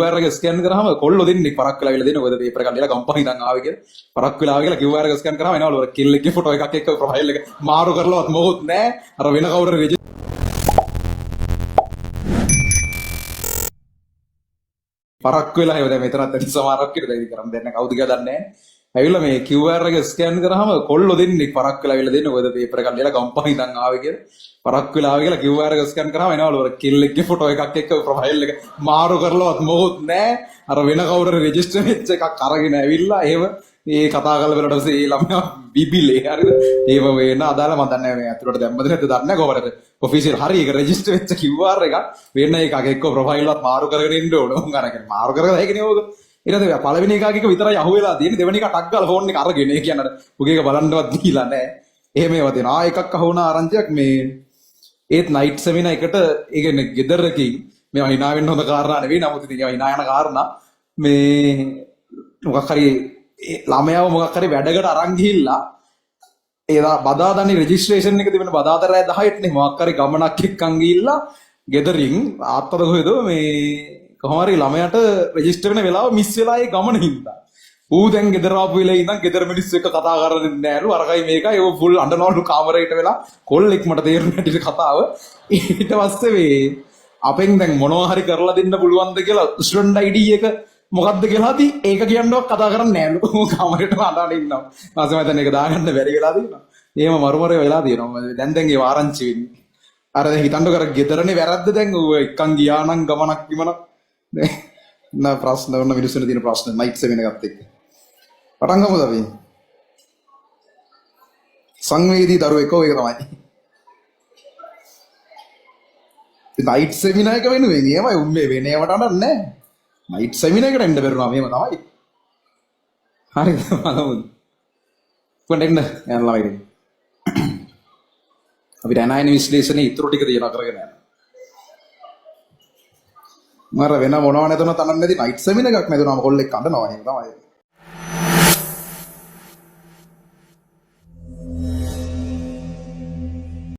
QR එක scan කරාම කොල්ලෝ දෙන්නේ පරක් වෙලා අවිලා දෙනවා. ඔය පේපර් එකක් දීලා කම්පැනි ඉඳන් ආවේ කියලා. පරක් වෙලා ආවේ කියලා QR එක ස්කෑන් කරාම එනවලු ඔය කිල් එකේ ෆොටෝ එකක් එක්ක ප්‍රොෆයිල් එක මාරු කරලවත් මොකුත් නැහැ. අර වෙන කවුරු පරක් වෙලා ඒව දැන් මෙතනත් ඇති සමහරක් කියලා දැන් කරන් දෙන්න කවුද කියලා දන්නේ නැහැ. ඇවිල්ලා මේ QR එක ස්කෑන් කරාම කොල්ලෝ දෙන්නේ පරක් වෙලා අවිලා දෙනවා. ඔය පේපර් එකක් දීලා කම්පැනි ඉඳන් ආවේ කියලා. පරක් වෙලා ආවේ කියලා QR එක ස්කෑන් කරාම එනවලු ඔය කිල් එකේ ෆොටෝ එකක් එක්ක ප්‍රොෆයිල් එක මාරු කරලවත් මොකුත් නැහැ. අර වෙන කවුරු රෙජිස්ටර් වෙච්ච එකක් අරගෙන ඇවිල්ලා එහෙම ඒ කතා කරලා බලලා ඊට පස්සේ ඒ ළමයා බිබිලේ හරිද? ඒව වෙන අදාළ මම දන්නේ නැහැ මේ අතුරට දැම්මද නැද්ද දන්නේ නැහැ කොහොමද? ඔෆිෂියල් හරි ඒක රෙජිස්ටර් වෙච්ච QR එකක් වෙන එකක් එක්ක ප්‍රොෆයිල් එකත් මාරු කරගෙන ඉන්න ඕන. උන් අරගෙන මාරු කරගෙන ඒකනේ ඕක. ඊට පස්සේ පළවෙනි එකක විතරයි අහුවෙලා තියෙන්නේ. දෙවෙනි එක ටක් ගාලා ෆෝන් එක අරගෙන ඒ කියන්නේ අර උගේ එක බලන්නවත් දීලා නැහැ. එහෙම ඒවා තියෙනවා. එකක් අහුණා ආරංචියක් මේ ඒත් නයිට් සෙමිනා එකට ඒ කියන්නේ ගෙදරකින් මේවා hina වෙන්න හොඳ කාරණා නෙවෙයි. නමුත් ඉතින් ඒවා hina යන කාරණා මේ මොකක් හරි ළමයාව මොකක් හරි වැඩකට අරන් ගිහිල්ලා ඒලා බදාදානේ රෙජිස්ට්‍රේෂන් එක තිබෙන බදාදා රෑ 10ට නේ මොකක් හරි ගමනක් එක්කන් ගිහිල්ලා ගෙදරින් ආත්තද කොහෙද මේ කොහොම හරි ළමයාට රෙජිස්ටර් වෙන වෙලාව මිස් වෙලා ඒ ගමන හින්දා ඌ දැන් ගෙදර ආපු වෙලේ ඉඳන් ගෙදර මිනිස්සු එක්ක කතා කරන්නේ නැහැලු අරගයි මේකයි ඒව ෆුල් අඬනවලු කාමරේට වෙලා කොල්ලෙක් මට තේරුණා ටික කතාව ඊට පස්සේ මේ අපෙන් දැන් මොනවා හරි කරලා දෙන්න පුළුවන්ද කියලා ස්ටුඩන්ට් ID එක මොකද්ද කියලා අපි ඒක කියන්නවත් කතා කරන්නේ නෑලු කාමරේට අඬන ඉන්නවා ඊපස්සේ මම දැන් ඒක දාගන්න බැරි වෙලා තියෙනවා එහෙම මරුමරේ වෙලා තියෙනවා දැන් ඒ ආරංචි වෙන්නේ අර දැන් හිතන්නකෝ අර ගෙදරනේ වැරද්ද දැන් ඌ එක්කන් ගියා නම් ගමනක් විමනක් දැන් ප්‍රශ්න වුණ මිනිස්සුන්ට තියෙන ප්‍රශ්න නයිට් සෙමින එකත් එක්ක පටන් ගමුද අපි සංවේදී දරුවෙක්ව ඒක තමයි නයිට් සෙමිනා එක වෙනුවෙන් එහෙමයි උන්නේ වෙන ඒවට අඬන්නේ නැහැ නයිට් සෙමිනා එකට එන්න බැරුණා මෙහෙම තමයි හරිද බලමුද කොහෙන්ද එන්න යන්න ළමයි අපිට අනායන විශ්ලේෂණේ ඉතුරු ටික තියනවා කරගෙන යන්න මර වෙන මොනව නැතුණත් අඬන්නේ නැති නයිට් සෙමිනා එකක් නැතුණාම කොල්ලෙක් අඬනවා එහෙම තමයි